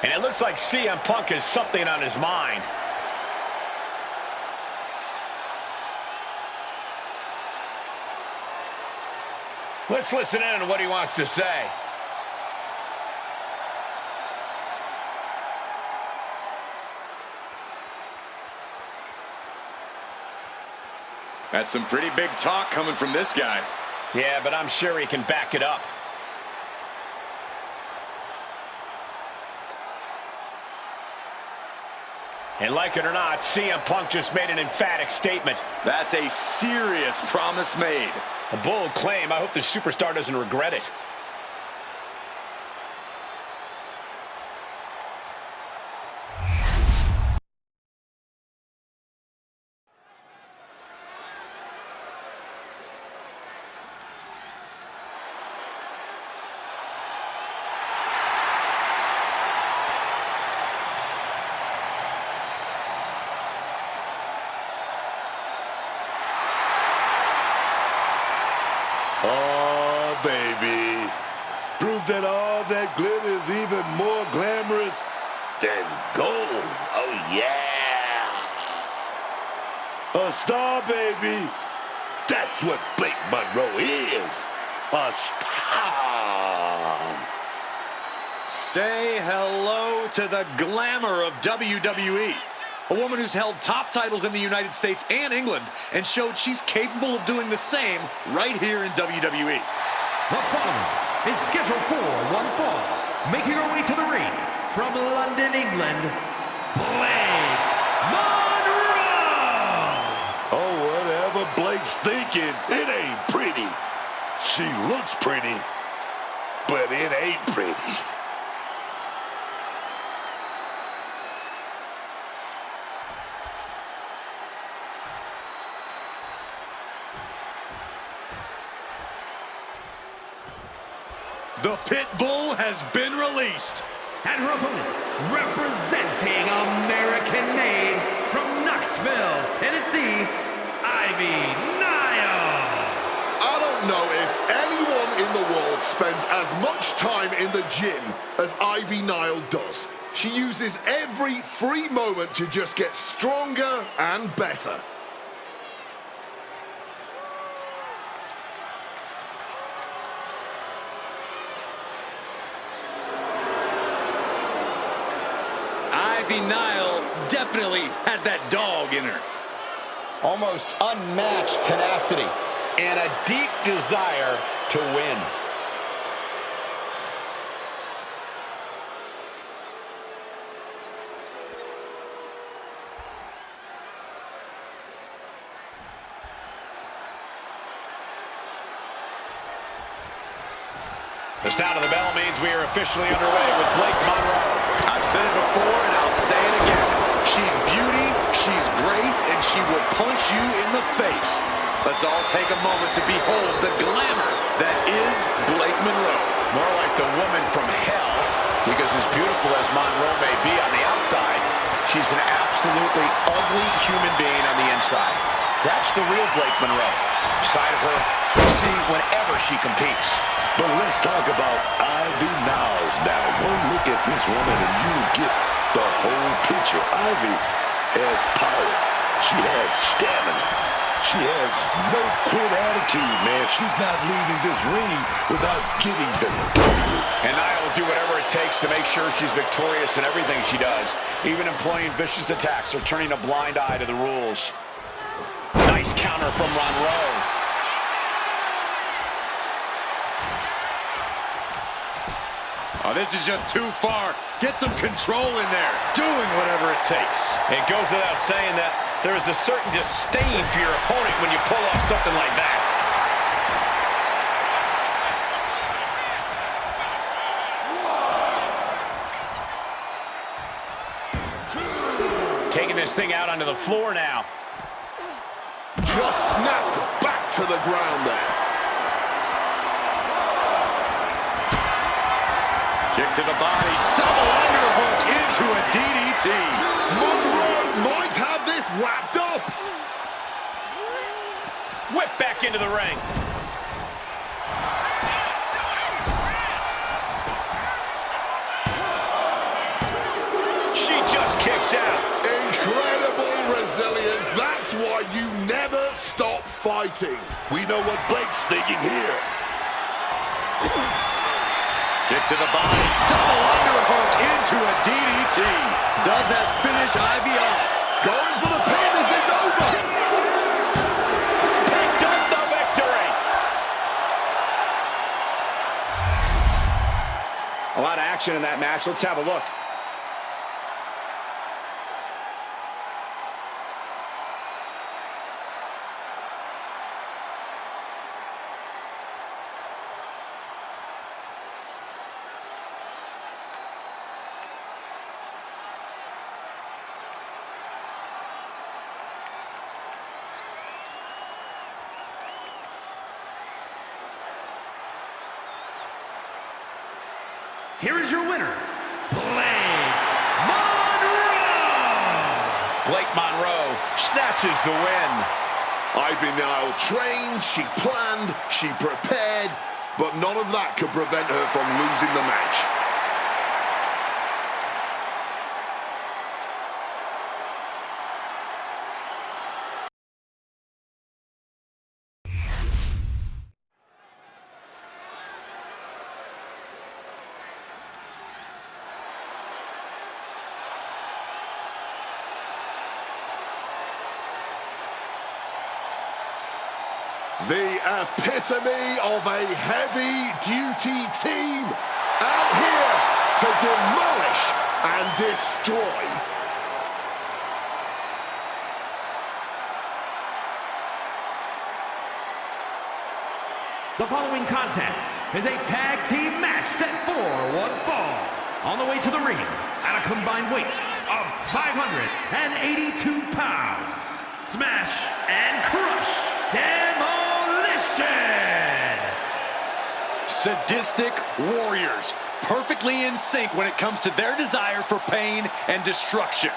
And it looks like CM Punk has something on his mind. Let's listen in on what he wants to say. That's some pretty big talk coming from this guy. Yeah, but I'm sure he can back it up. And like it or not, CM Punk just made an emphatic statement. That's a serious promise made. A bold claim. I hope the superstar doesn't regret it. Oh, baby. Prove that all that glitter is even more glamorous than gold. Oh, yeah. A star, baby. That's what Blake Monroe is. A star. Say hello to the glamour of WWE. A woman who's held top titles in the United States and England and showed she's capable of doing the same right here in WWE. The following is scheduled for one fall. Making her way to the ring from London, England, Blake Monroe! Oh, whatever Blake's thinking, it ain't pretty. She looks pretty, but it ain't pretty. The Pit Bull has been released. And her opponent, representing American-made from Knoxville, Tennessee, Ivy Nile. I don't know if anyone in the world spends as much time in the gym as Ivy Nile does. She uses every free moment to just get stronger and better. Ivy Nile definitely has that dog in her. Almost unmatched tenacity and a deep desire to win. The sound of the bell means we are officially underway with Blake Monroe. I've said it before and I'll say it again. She's beauty, she's grace, and she will punch you in the face. Let's all take a moment to behold the glamour that is Blake Monroe. More like the woman from hell, because as beautiful as Monroe may be on the outside, she's an absolutely ugly human being on the inside. That's the real Blake Monroe. Side of her you see whenever she competes. But let's talk about Ivy Niles now. One look at this woman and you get the whole picture. Ivy has power. She has stamina. She has no quit attitude, man. She's not leaving this ring without getting the W. And Nia will do whatever it takes to make sure she's victorious in everything she does, even employing vicious attacks or turning a blind eye to the rules. Nice counter from Monroe. Oh, this is just too far. Get some control in there. Doing whatever it takes. It goes without saying that there is a certain disdain for your opponent when you pull off something like that. Taking this thing out onto the floor now. Just snapped back to the ground there. Kick to the body. Double underhook into a DDT. Monroe might have this wrapped up. Whip back into the ring. exciting. We know what Blake's thinking here. Kick to the body. Double underhook into a DDT. Does that finish Ivy off? Going for the pin. Is this over? Picked up the victory. A lot of action in that match. Let's have a look. Here is your winner, Blake Monroe. Blake Monroe snatches the win. Ivy Nile trained, she planned, she prepared, but none of that could prevent her from losing the match. The epitome of a heavy-duty team out here to demolish and destroy. The following contest is a tag team match set for one fall. On the way to the ring at a combined weight of 582 pounds. Smash and crush demolition! Sadistic warriors, perfectly in sync when it comes to their desire for pain and destruction.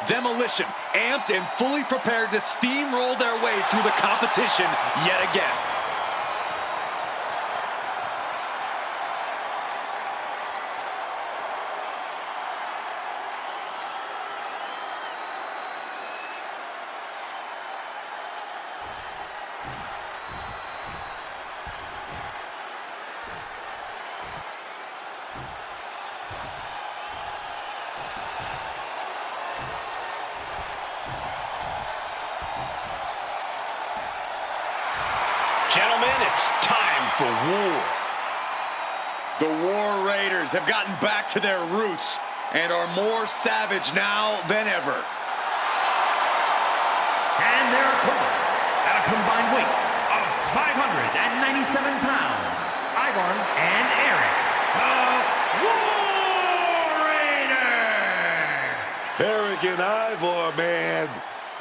Demolition, amped and fully prepared to steamroll their way through the competition yet again. Gentlemen, it's time for war. The War Raiders have gotten back to their roots and are more savage now than ever. And their opponents at a combined weight of 597 pounds, Ivar and Eric, the War Raiders! Eric and Ivor, man,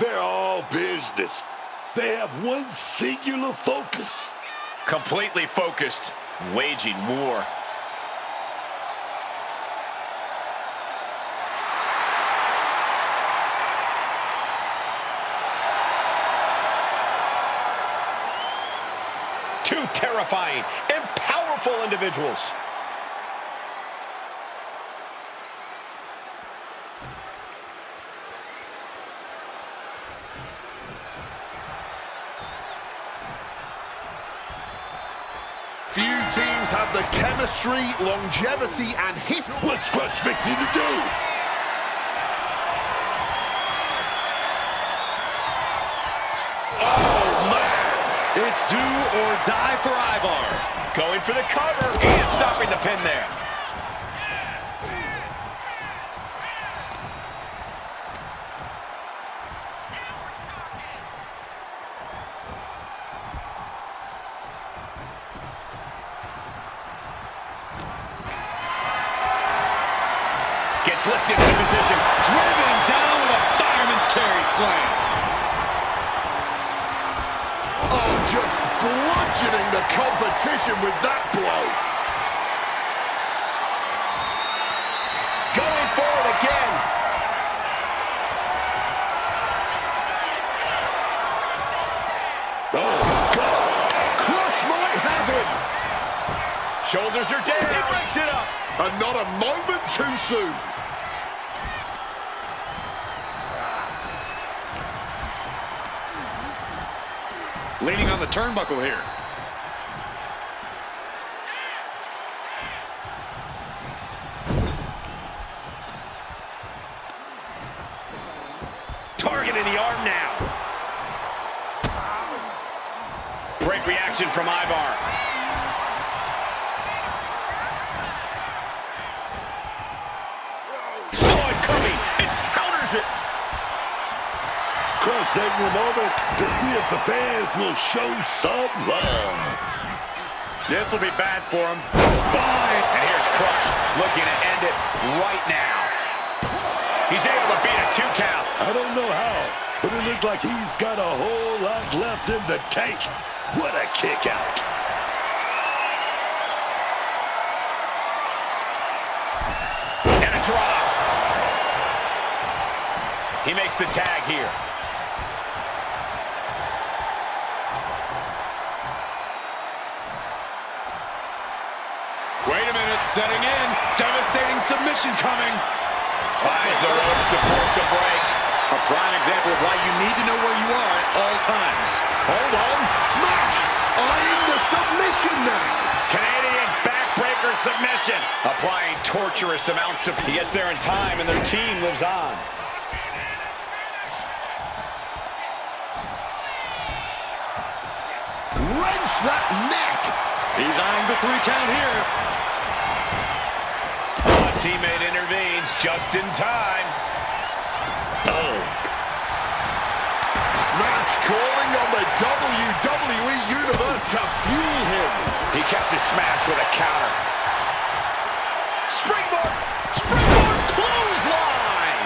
they're all business. They have one singular focus. Completely focused, waging war. Two terrifying and powerful individuals. Few teams have the chemistry, longevity, and history. What's Crush fixing to do? Oh, man! It's do or die for Ivar. Going for the cover and stopping the pin there. Gets lifted into position. Driven down with a fireman's carry slam. Oh, just bludgeoning the competition with that blow. Going forward again. Oh, God. Crush might have him. Shoulders are down. He breaks it up. And not a moment too soon. leaning on the turnbuckle here. Targeting the arm now. Great reaction from Ivar. Saw it coming and counters it. Crush taking a moment to see if the fans will show some love. This will be bad for him. Spine. And here's Crush looking to end it right now. He's able to beat a 2 count. I don't know how, but it looks like he's got a whole lot left in the tank. What a kick out. And a drop. He makes the tag here. Wait a minute, setting in. Devastating submission coming. Finds the ropes to force a break. A prime example of why you need to know where you are at all times. Hold on. Smash. Eyeing the submission now. Canadian backbreaker submission. Applying torturous amounts of... He gets there in time and their team lives on. Wrench that neck. He's eyeing the 3 count here. A teammate intervenes just in time. Oh. Smash calling on the WWE Universe to fuel him. He catches Smash with a counter. Springboard! Springboard clothesline!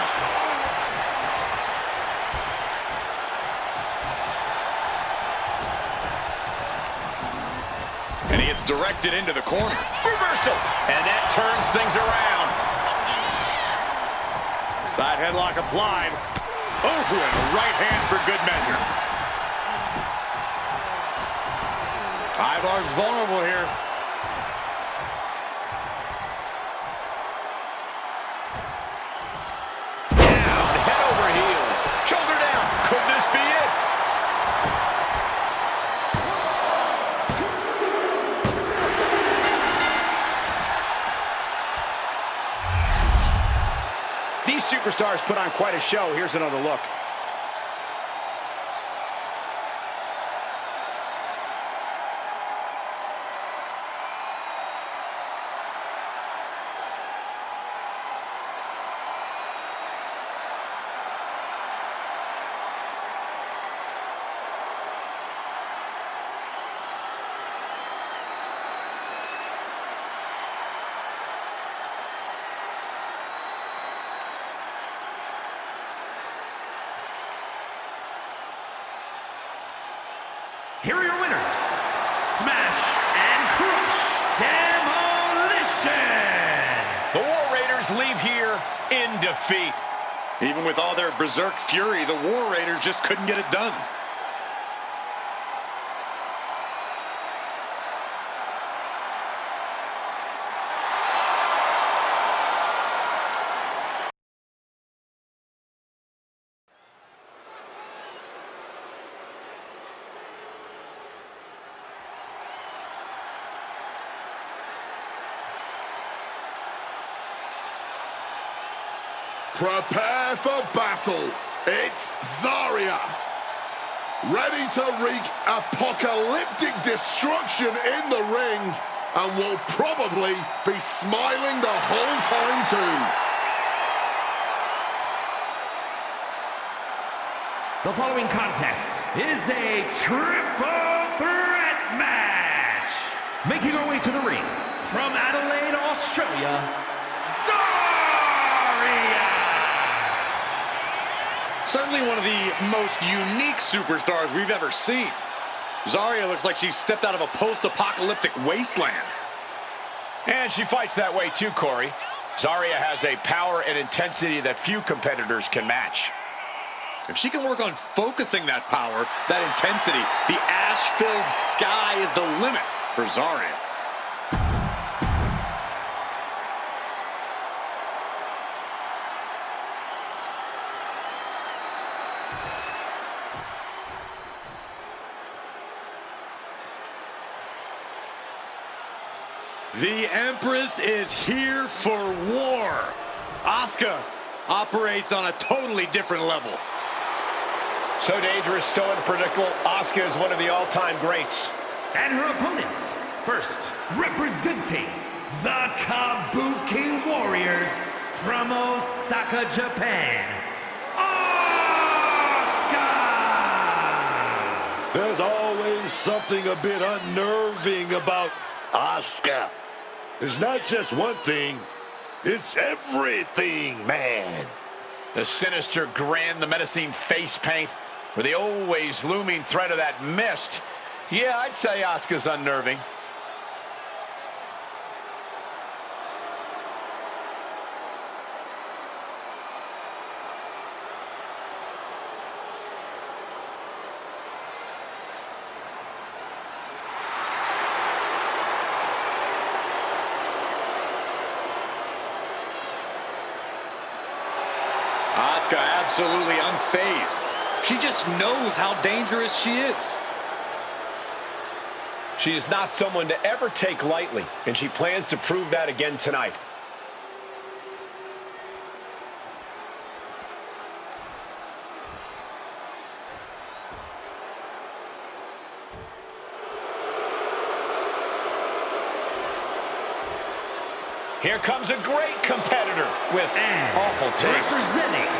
And he gets directed into the corner. Reversal! And that turns things around. Side headlock applied. Oh, and a right hand for good measure. Ivar's vulnerable here. Down, head over heels. Shoulder down. Could this be it? These superstars put on quite a show. Here's another look. Here are your winners, Smash and Crush Demolition! The War Raiders leave here in defeat. Even with all their berserk fury, the War Raiders just couldn't get it done. Prepare for battle. It's Zarya. Ready to wreak apocalyptic destruction in the ring, and will probably be smiling the whole time too. The following contest is a triple threat match. Making our way to the ring from Adelaide, Australia, Zarya! Certainly one of the most unique superstars we've ever seen. Zarya looks like she stepped out of a post-apocalyptic wasteland. And she fights that way too, Corey. Zarya has a power and intensity that few competitors can match. If she can work on focusing that power, that intensity, the ash-filled sky is the limit for Zarya. The Empress is here for war. Asuka operates on a totally different level. So dangerous, so unpredictable. Asuka is one of the all-time greats. And her opponents, first representing the Kabuki Warriors from Osaka, Japan, Asuka! There's always something a bit unnerving about Asuka. It's not just one thing, it's everything, man. The sinister grin, the menacing face paint, with the always looming threat of that mist. Yeah, I'd say Asuka's unnerving. Asuka absolutely unfazed. She just knows how dangerous she is. She is not someone to ever take lightly, and she plans to prove that again tonight. Here comes a great competitor with awful taste. Representing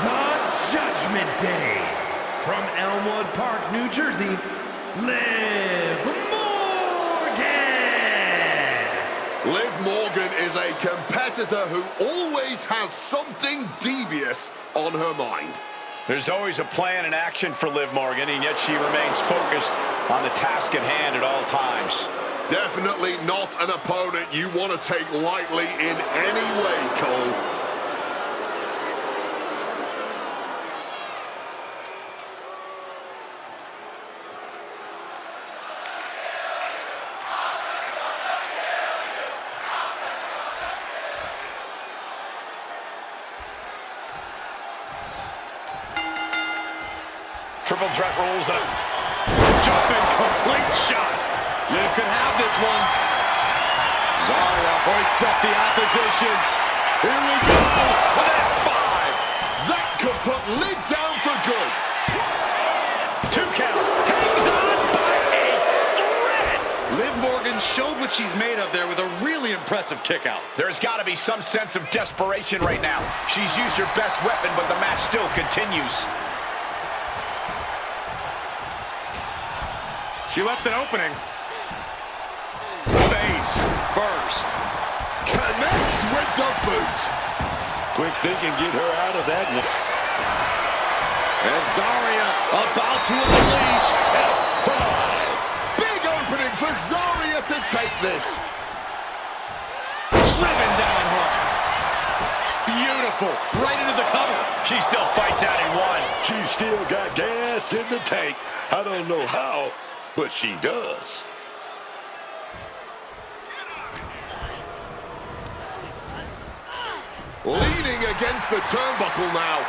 the Judgment Day from Elmwood Park, New Jersey, Liv Morgan! Liv Morgan is a competitor who always has something devious on her mind. There's always a plan in action for Liv Morgan, and yet she remains focused on the task at hand at all times. Definitely not an opponent you want to take lightly in any way, Cole. Triple threat rolls up. Jumping complete shot. You could have this one. Zarya hoists up the opposition. Here we go. With a 5. That could put Liv down for good. 2 count. Hangs on by a thread. Liv Morgan showed what she's made of there with a really impressive kick out. There's got to be some sense of desperation right now. She's used her best weapon, but the match still continues. She left an opening. Face first. Connects with the boot. Quick thinking, get her out of that one. And Zarya about to unleash F5. Big opening for Zarya to take this. Driven down hard. Beautiful. Right into the cover. She still fights out in one. She's still got gas in the tank. I don't know how, but she does. Leaning against the turnbuckle now.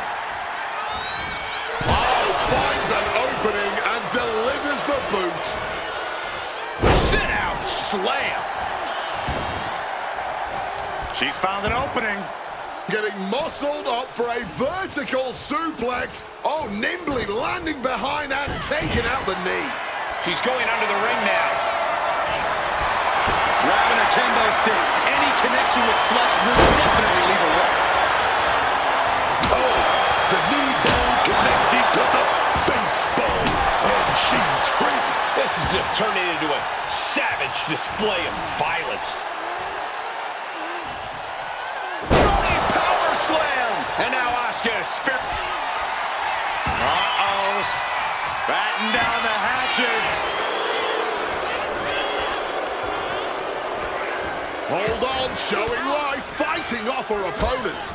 Oh, finds an opening and delivers the boot. Sit out slam. She's found an opening. Getting muscled up for a vertical suplex. Oh, nimbly landing behind and taking out the knee. She's going under the ring now. Grabbing a kendo stick. Any connection with flesh will definitely leave a mark. Oh, the knee bone connected to the face bone, and she's free. This is just turning into a savage display of violence. Running power slam! And now Asuka spear. Uh-oh. Batten down the hatches. Hold on, showing life, fighting off her opponent.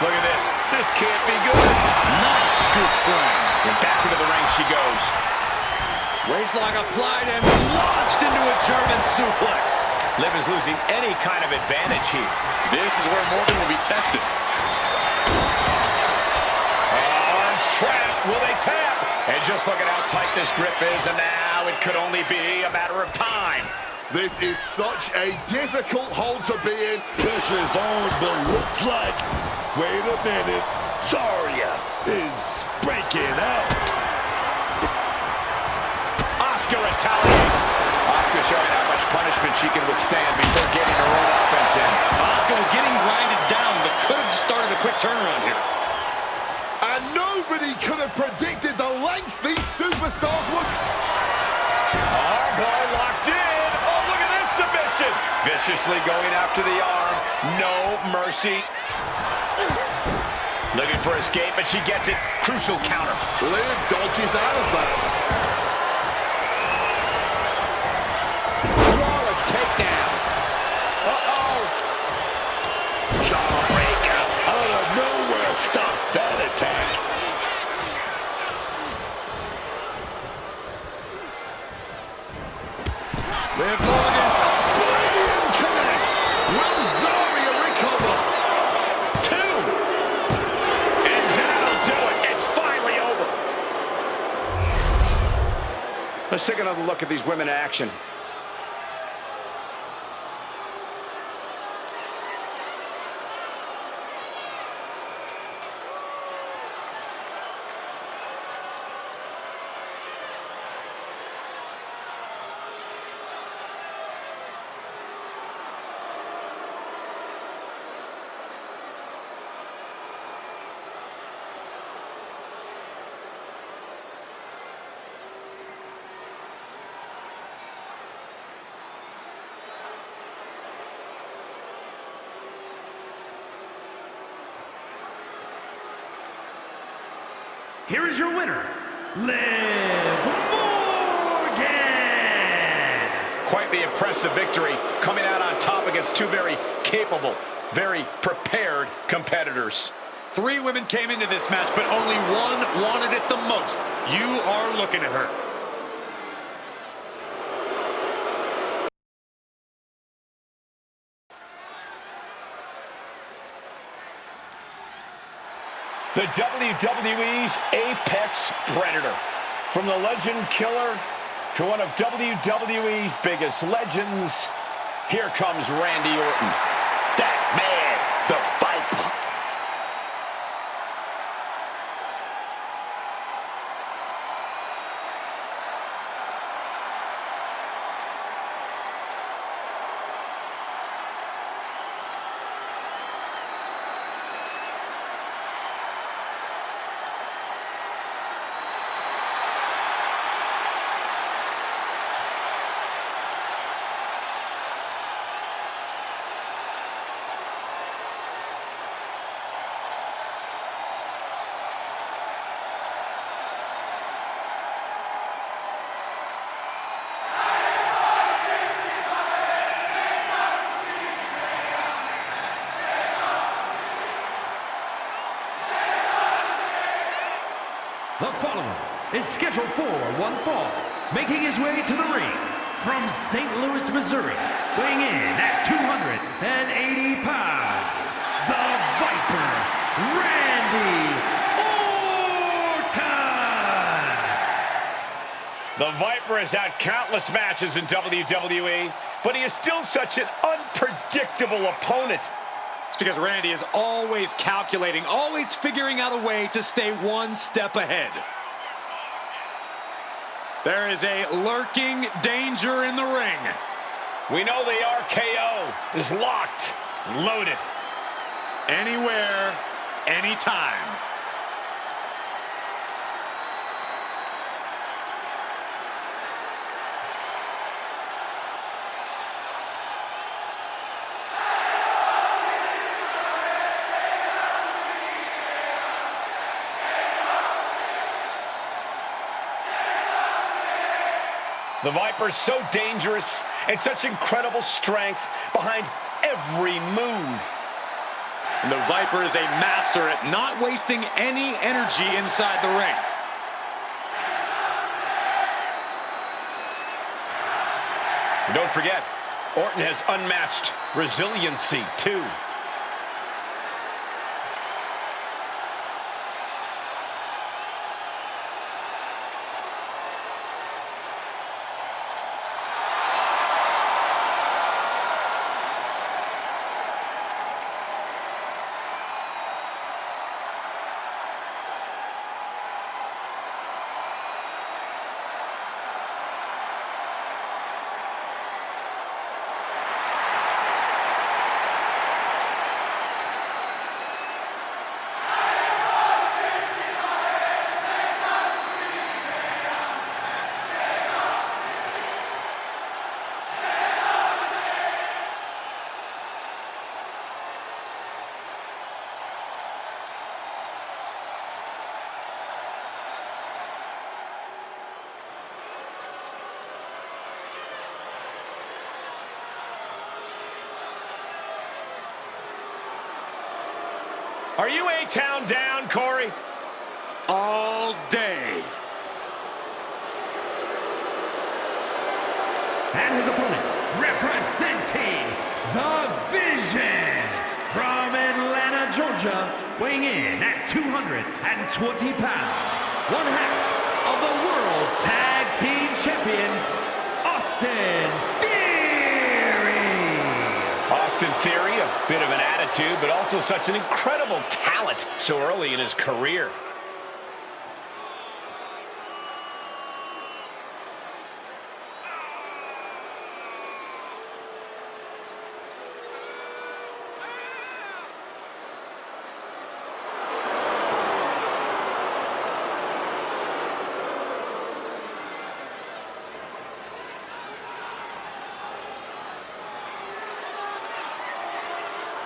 Look at this. This can't be good. Nice scoop slam. And back into the ring she goes. Waistlock applied and launched into a German suplex. Liv is losing any kind of advantage here. This is where Morgan will be tested. Arms trapped. Will they tap? And just look at how tight this grip is, and now it could only be a matter of time. This is such a difficult hold to be in. Pressure's on, but looks like, wait a minute, Zarya is breaking out. Asuka retaliates. Asuka showing how much punishment she can withstand before getting her own offense in. Asuka was getting grinded down, but could have started a quick turnaround here. And nobody could have predicted the lengths these superstars would. Our boy locked in. Oh, look at this submission. Viciously going after the arm. No mercy. Looking for escape, but she gets it. Crucial counter. Liv dodges out of that. Flawless takedown. Uh-oh. Jawbreaker out of nowhere stops that attack. Liv Morgan. Oblivion connects. Will Zarya recover? Two. And that'll do it. It's finally over. Let's take another look at these women in action. Here is your winner, Liv Morgan! Quite the impressive victory, coming out on top against two very capable, very prepared competitors. 3 women came into this match, but only one wanted it the most. You are looking at her. The WWE's Apex Predator. From the legend killer to one of WWE's biggest legends, here comes Randy Orton. That man, the Viper. The follower is scheduled for one fall, making his way to the ring from St. Louis, Missouri, weighing in at 280 pounds, the Viper, Randy Orton! The Viper has had countless matches in WWE, but he is still such an unpredictable opponent. It's because Randy is always calculating, always figuring out a way to stay one step ahead. There is a lurking danger in the ring. We know the RKO is locked and loaded. Anywhere, anytime. The Viper's so dangerous and such incredible strength behind every move. And the Viper is a master at not wasting any energy inside the ring. And don't forget, Orton has unmatched resiliency, too. Are you A-Town down, Corey? All day. And his opponent, representing the Vision, from Atlanta, Georgia, weighing in at 220 pounds, one half of the World Tag Team Champions, Austin Theory. Austin Theory, a bit of an attitude, but also such an incredible talent so early in his career.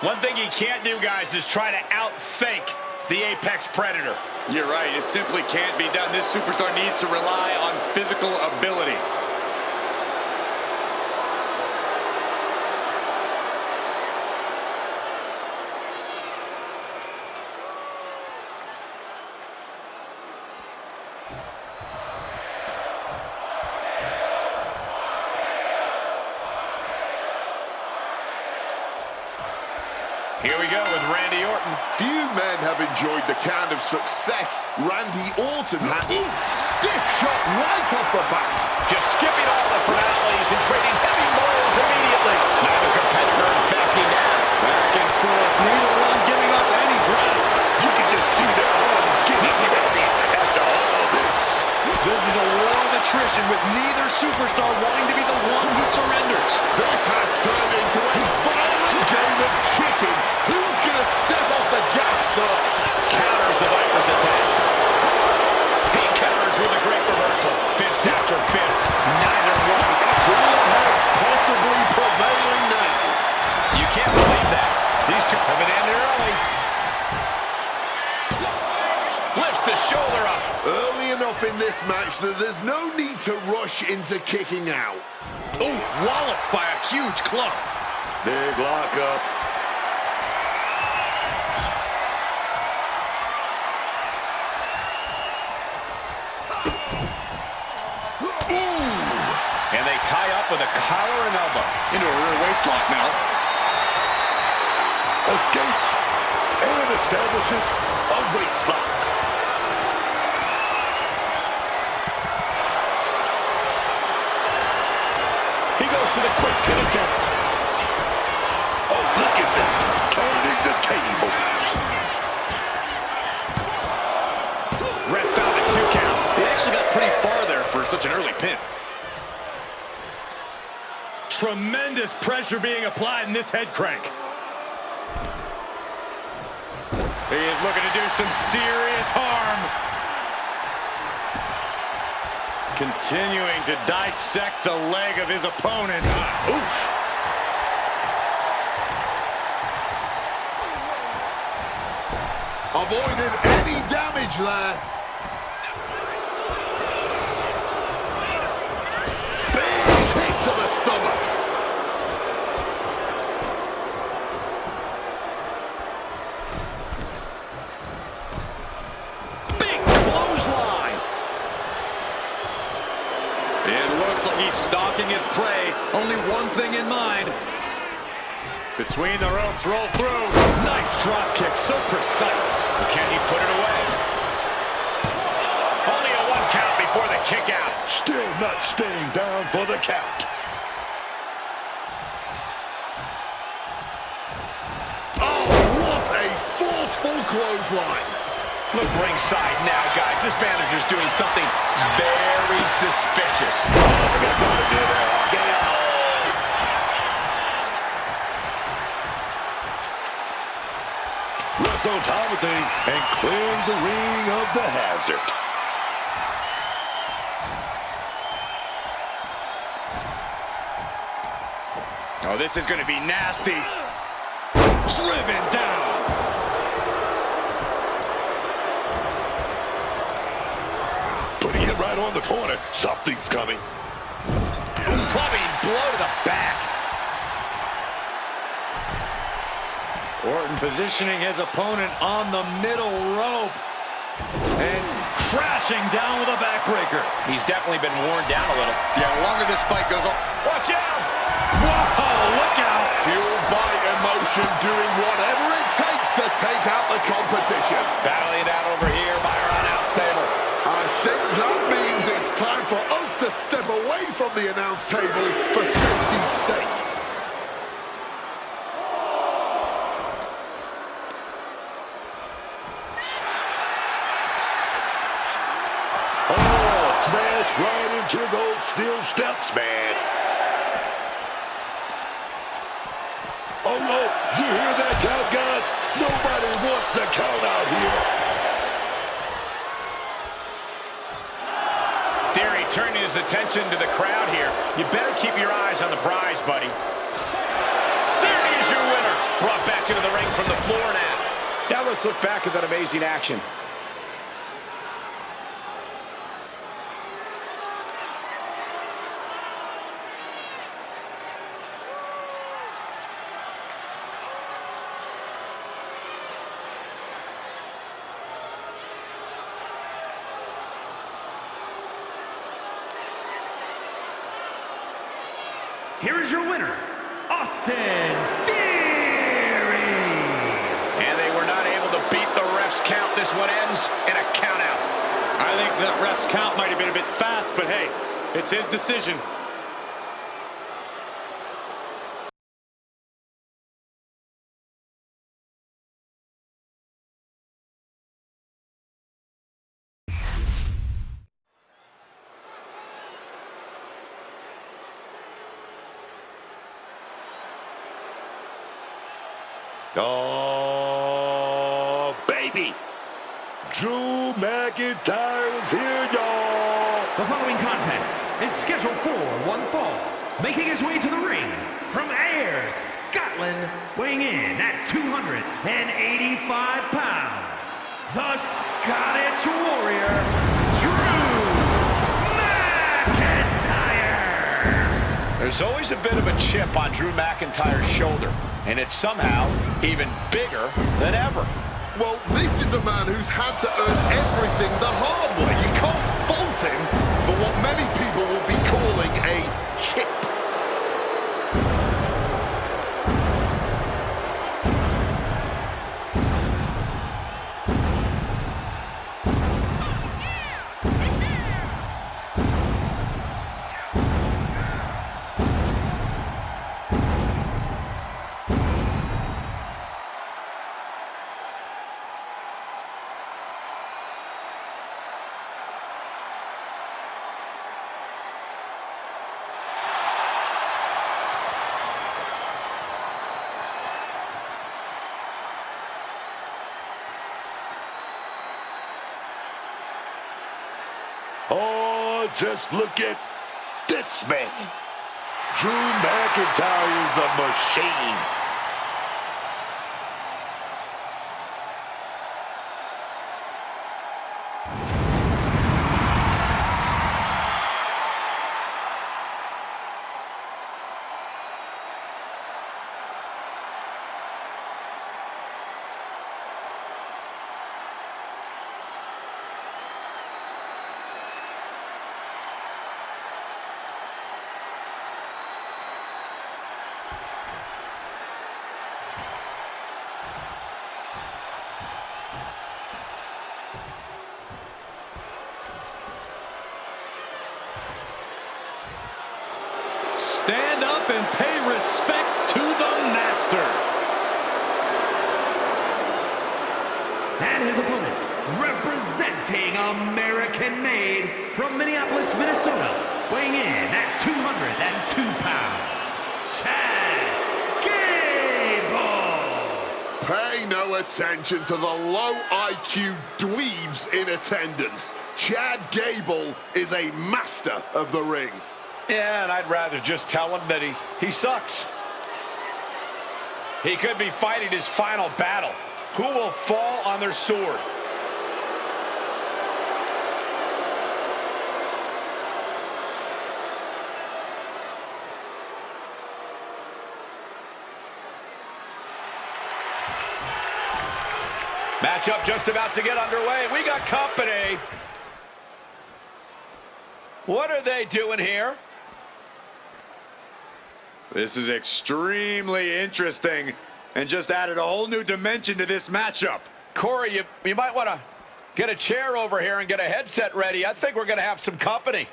One thing he can't do, guys, is try to outthink the Apex Predator. You're right. It simply can't be done. This superstar needs to rely on physical ability. Here we go with Randy Orton. Few men have enjoyed the kind of success Randy Orton had. Oof, stiff shot right off the bat. Just skipping all the formalities and trading heavy blows immediately. Neither competitor is backing down. Back and forth, neither one giving up any ground. You can just see their arms getting heavy after all this. This is a war of attrition with neither superstar wanting to be the one who surrenders. This has turned into a violent game of chicken. Who's going to step off the gas first? Counters the Viper's attack. He counters with a great reversal. Fist after fist. Neither one. Cooler heads possibly prevailing now. You can't believe that. These two have been ended early. Lifts the shoulder up. Early enough in this match that there's no need to rush into kicking out. Oh, walloped by a huge club. Big lockup. And they tie up with a collar and elbow. Into a rear waist lock now. Escapes and establishes a waist lock. He goes for the quick pin attempt. Oh, look at this. Turning the tables. Ref found a 2 count. He actually got pretty far there for such an early pin. Tremendous pressure being applied in this head crank. He is looking to do some serious harm. Continuing to dissect the leg of his opponent. Oof. Avoided any damage there. Big hit to the stomach. Big clothesline. It looks like he's stalking his prey. Only one thing in mind. Between the ropes, rolls through. Nice drop kick, so precise. Can he put it away? Only a 1 count before the kick out. Still not staying down for the count. Oh, what a forceful clothesline. Look ringside now, guys. This manager's doing something very suspicious. Russ on top of thing and clearing the ring of the hazard. Oh, this is going to be nasty. Driven down. Putting it right on the corner. Something's coming. Clubbing blow to the back. Orton positioning his opponent on the middle rope. And crashing down with a backbreaker. He's definitely been worn down a little. Yeah, the longer this fight goes on. Watch out! Whoa, look out! Fueled by emotion, doing whatever it takes to take out the competition. Battling it out over here by our announce table. I think that means it's time for us to step away from the announce table for safety's sake. Smash right into those steel steps, man. Oh, no. You hear that count, guys? Nobody wants a count out here. Theory turning his attention to the crowd here. You better keep your eyes on the prize, buddy. Theory is your winner. Brought back into the ring from the floor now. Now let's look back at that amazing action. Here is your winner, Austin Theory. And they were not able to beat the ref's count. This one ends in a countout. I think that ref's count might have been a bit fast, but hey, it's his decision. Oh, baby. Drew McIntyre is here, y'all. The following contest is scheduled for one fall. Making his way to the ring from Ayr, Scotland, weighing in at 285 pounds, the Scottish Warrior, Drew McIntyre. There's always a bit of a chip on Drew McIntyre's shoulder, and it's somehow even bigger than ever. Well, this is a man who's had to earn everything the hard way. You can't fault him for what many people will be calling a chip. Oh, just look at this man. Drew McIntyre is a machine. Stand up and pay respect to the master. And his opponent, representing American-made from Minneapolis, Minnesota, weighing in at 202 pounds, Chad Gable. Pay no attention to the low IQ dweebs in attendance. Chad Gable is a master of the ring. Yeah, and I'd rather just tell him that he sucks. He could be fighting his final battle. Who will fall on their sword? matchup just about to get underway. We got company. What are they doing here? This is extremely interesting and just added a whole new dimension to this matchup. Corey, you might want to get a chair over here and get a headset ready. I think we're going to have some company.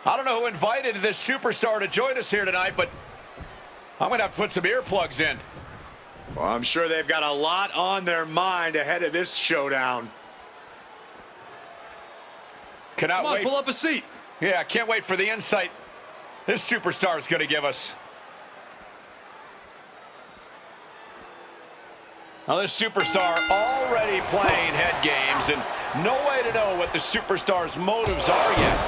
I don't know who invited this superstar to join us here tonight, but I'm going to have to put some earplugs in. Well, I'm sure they've got a lot on their mind ahead of this showdown. Cannot Come on, wait. pull up a seat. Yeah, I can't wait for the insight this superstar is going to give us. Now, this superstar already playing head games, and no way to know what the superstar's motives are yet.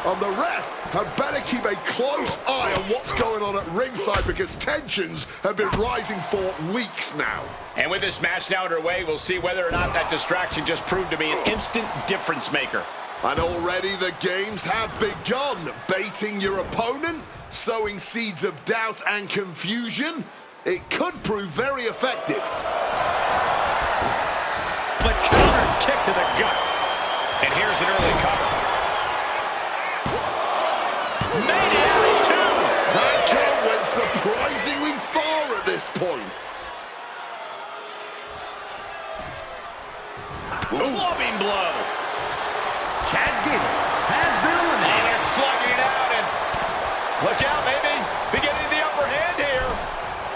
And the ref had better keep a close eye on what's going on at ringside because tensions have been rising for weeks now. And with this match now underway, we'll see whether or not that distraction just proved to be an instant difference maker. And already the games have begun. Baiting your opponent, sowing seeds of doubt and confusion. It could prove very effective. But counter kick to the gut. And here's an early cover. Made it too. That count went surprisingly far at this point. Clubbing blow. Chad Gable has been And eliminated. they're slugging it out, and look out, baby. Beginning the upper hand here.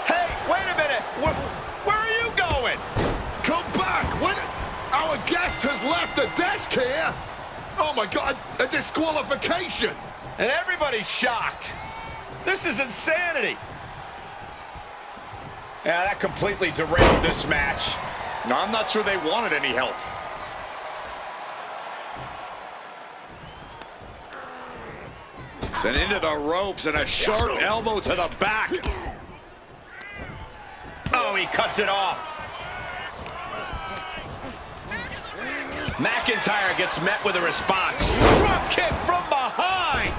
Hey, wait a minute. Where are you going? Come back. When our guest has left the desk here. Oh my God, a disqualification. And everybody's shocked. This is insanity. Yeah, that completely derailed this match. No, I'm not sure they wanted any help. Sent into the ropes and a sharp elbow to the back. Oh, he cuts it off. McIntyre gets met with a response. Drop kick from behind.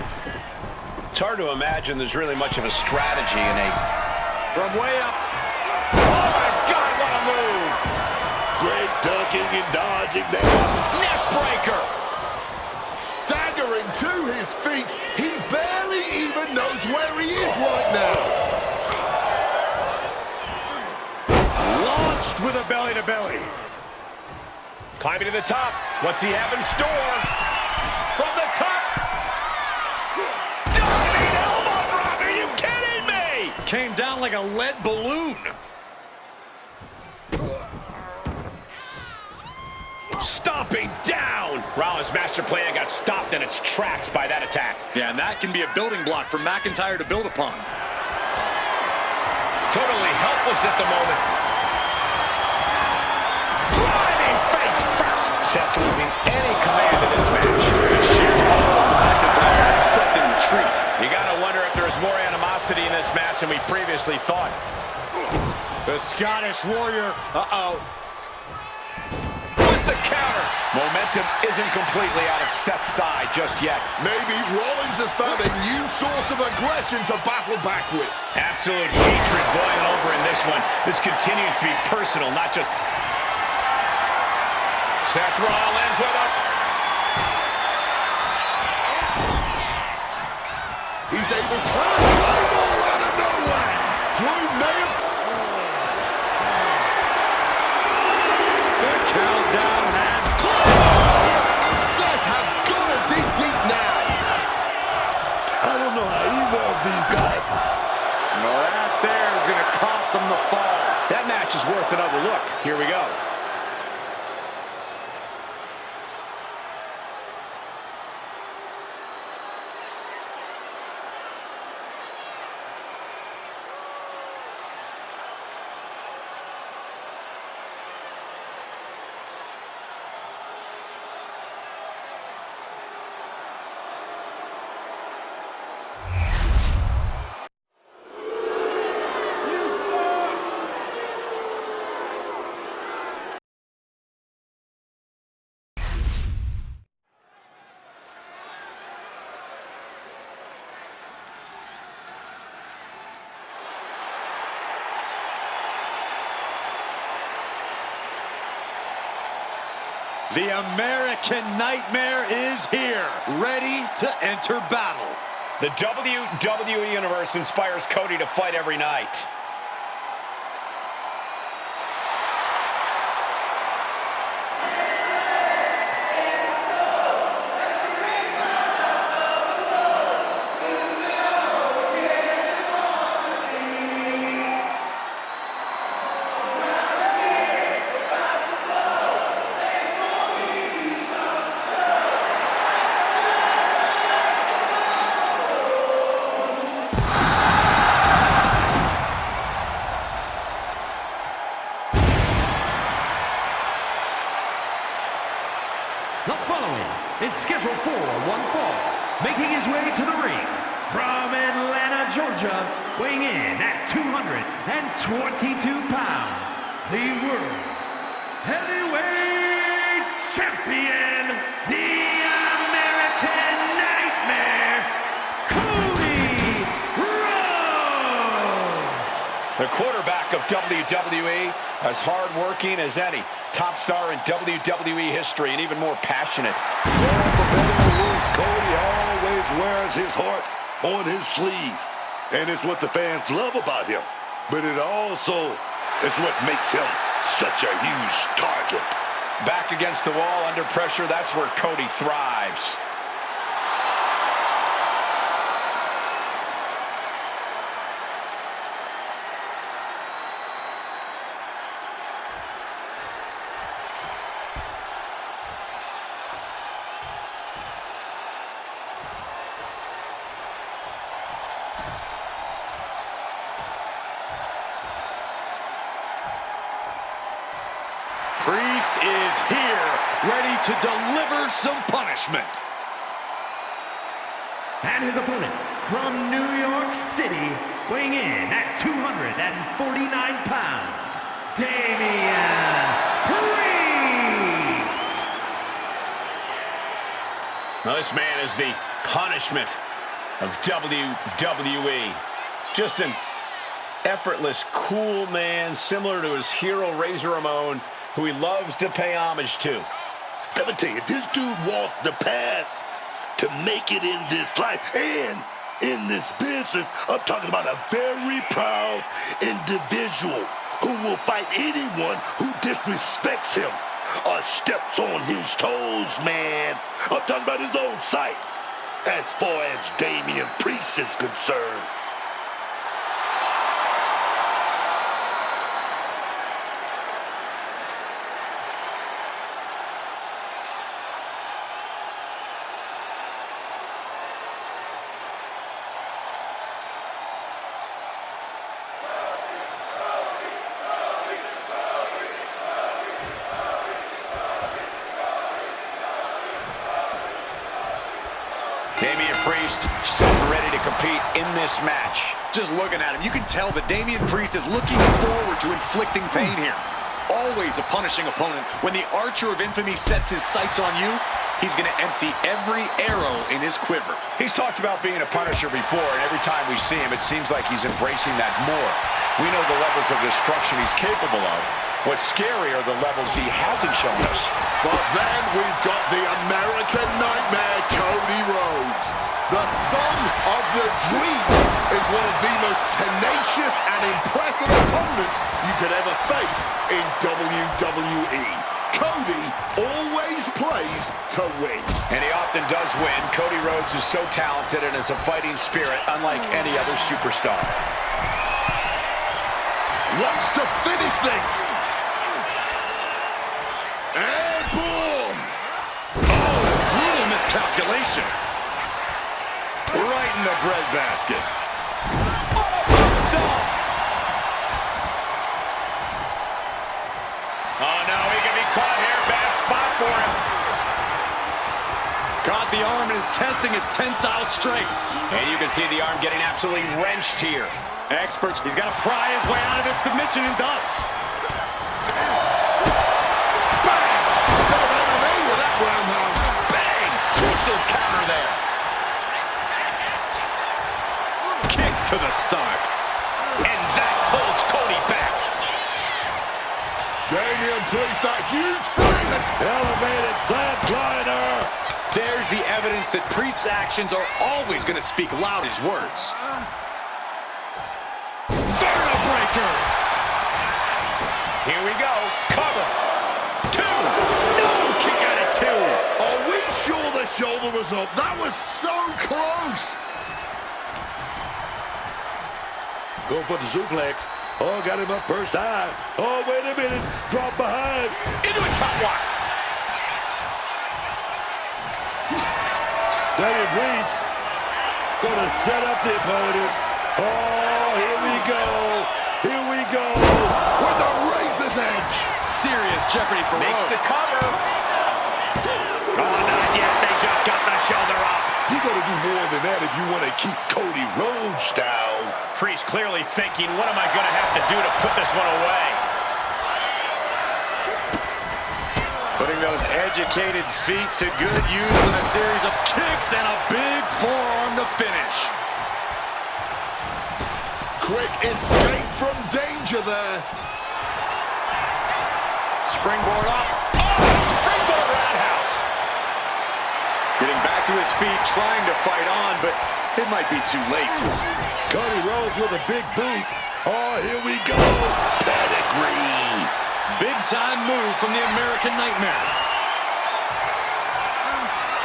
It's hard to imagine there's really much of a strategy in a... From way up. Oh, my God, what a move. Great ducking and dodging there. Neck breaker. Staggering to his feet. He barely even knows where he is right now. Launched with a belly-to-belly. Climbing to the top. What's he have in store? From the top. Diving elbow drop. Are you kidding me? Came down like a lead balloon. Stomping down. Rollins' master plan got stopped in its tracks by that attack. Yeah, and that can be a building block for McIntyre to build upon. Totally helpless at the moment. Driving face first. Seth losing any command in this match. McIntyre has Seth in retreat. You gotta wonder if there's more animosity in this match than we previously thought. The Scottish Warrior. Uh-oh. With the counter. Momentum isn't completely out of Seth's side just yet. Maybe Rollins has found a new source of aggression to battle back with. Absolute hatred boiling over in this one. This continues to be personal, not just... Seth Rollins with a... He's able to claymore out of nowhere. Drew nailed. The countdown has Seth has got to dig deep now. I don't know how either of these guys. No, that there is going to cost them the fall. That match is worth another look. Here we go. The American Nightmare is here, ready to enter battle. The WWE Universe inspires Cody to fight every night. The following is scheduled for one fall, making his way to the ring from Atlanta, Georgia, weighing in at 222 pounds, the World Heavyweight Champion, the American Nightmare, Cody Rhodes. The quarterback of WWE, as hard-working as any. Top star in WWE history and even more passionate. Yeah, for better or worse, Cody always wears his heart on his sleeve. And it's what the fans love about him. But it also is what makes him such a huge target. Back against the wall, under pressure, that's where Cody thrives. Priest is here, ready to deliver some punishment. And his opponent from New York City, weighing in at 249 pounds, Damian Priest. Now this man is the punishment of WWE. Just an effortless, cool man, similar to his hero Razor Ramon, who he loves to pay homage to. Let me tell you, this dude walked the path to make it in this life and in this business. I'm talking about a very proud individual who will fight anyone who disrespects him or steps on his toes, man. I'm talking about his own sight as far as Damian Priest is concerned. Damian Priest set and ready to compete in this match. Just looking at him, you can tell that Damian Priest is looking forward to inflicting pain here. Always a punishing opponent. When the Archer of Infamy sets his sights on you, he's going to empty every arrow in his quiver. He's talked about being a punisher before, and every time we see him, it seems like he's embracing that more. We know the levels of destruction he's capable of. What's scary are the levels he hasn't shown us. But then we've got the American Nightmare, Cody Rhodes. The son of the dream is one of the most tenacious and impressive opponents you could ever face in WWE. Cody always plays to win. And he often does win. Cody Rhodes is so talented and has a fighting spirit unlike any other superstar. Wants to finish this. And boom! Oh, brutal miscalculation. Right in the breadbasket. Salt! Oh no, he can be caught here. Bad spot for him. Caught the arm and is testing its tensile strength. And you can see the arm getting absolutely wrenched here. Experts, he's got to pry his way out of this submission and does. Bang! Bit of MMA with that roundhouse. Bang! Crucial counter there. Kick to the stomach. And that holds Cody back. Damian Priest, that huge thing. Elevated flatliner. There's the evidence that Priest's actions are always going to speak loud as words. Vertebreaker. Here we go. Cover. 2. No, kick out at 2. Are we sure the shoulder was up? That was so close. Go for the suplex. Oh, got him up first time. Oh, wait a minute. Drop behind. Into a top lock. David Reese gonna set up the opponent. Oh, here we go. Here we go. With the razor's edge. Serious jeopardy for Makes Rhodes. the cover. Oh, not yet. They just got the shoulder up. You gotta do more than that if you want to keep Cody Rhodes down. Priest clearly thinking, what am I going to have to do to put this one away? Putting those educated feet to good use with a series of kicks and a big forearm to finish. Quick escape from danger there. Springboard up. Oh, springboard roundhouse. Getting back to his feet, trying to fight on, but it might be too late. Cody Rhodes with a big boot. Oh, here we go. Pedigree. Big-time move from the American Nightmare.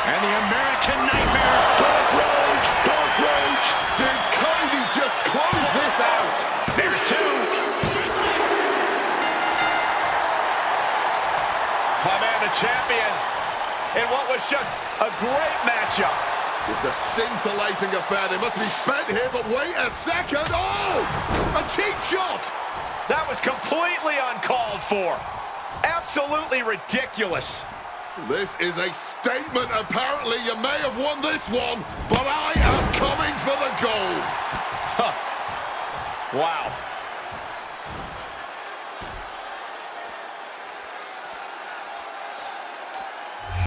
And the American Nightmare. Dark Rhodes. Dark Rhodes. Did Cody just close this out? There's 2. My man, the champion, in what was just a great matchup. Just a scintillating affair. They must be spent here, but wait a second. Oh, a cheap shot. That was completely uncalled for. Absolutely ridiculous. This is a statement. Apparently, you may have won this one, but I am coming for the gold. Wow.